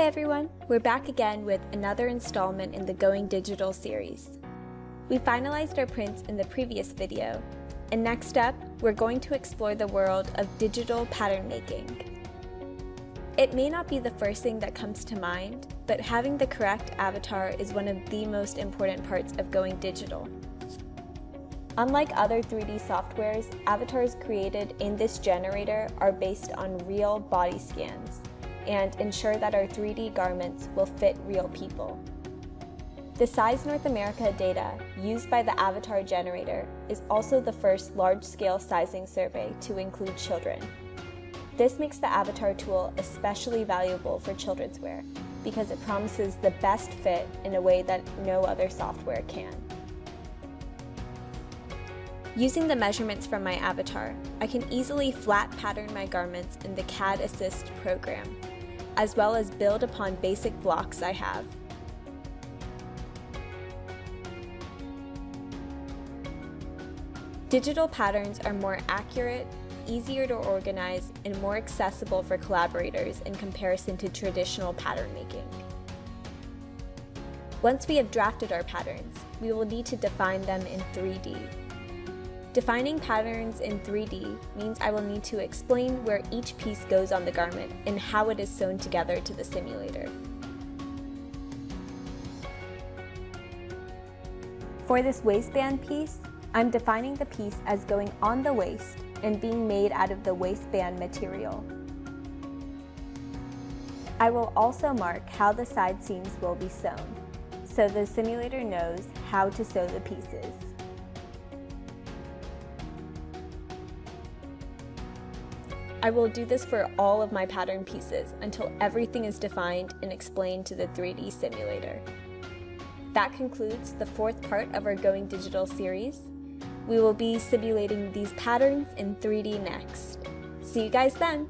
everyone, we're back again with another installment in the Going Digital series. We finalized our prints in the previous video, and next up, we're going to explore the world of digital pattern making. It may not be the first thing that comes to mind, but having the correct avatar is one of the most important parts of going digital. Unlike other 3D softwares, avatars created in this generator are based on real body scans and ensure that our 3D garments will fit real people. The Size North America data used by the avatar generator is also the first large-scale sizing survey to include children. This makes the avatar tool especially valuable for children's wear because it promises the best fit in a way that no other software can. Using the measurements from my avatar, I can easily flat pattern my garments in the CAD Assyst program, as well as build upon basic blocks I have. Digital patterns are more accurate, easier to organize, and more accessible for collaborators in comparison to traditional pattern making. Once we have drafted our patterns, we will need to define them in 3D. Defining patterns in 3D means I will need to explain where each piece goes on the garment and how it is sewn together to the simulator. For this waistband piece, I'm defining the piece as going on the waist and being made out of the waistband material. I will also mark how the side seams will be sewn, so the simulator knows how to sew the pieces. I will do this for all of my pattern pieces until everything is defined and explained to the 3D simulator. That concludes the fourth part of our Going Digital series. We will be simulating these patterns in 3D next. See you guys then!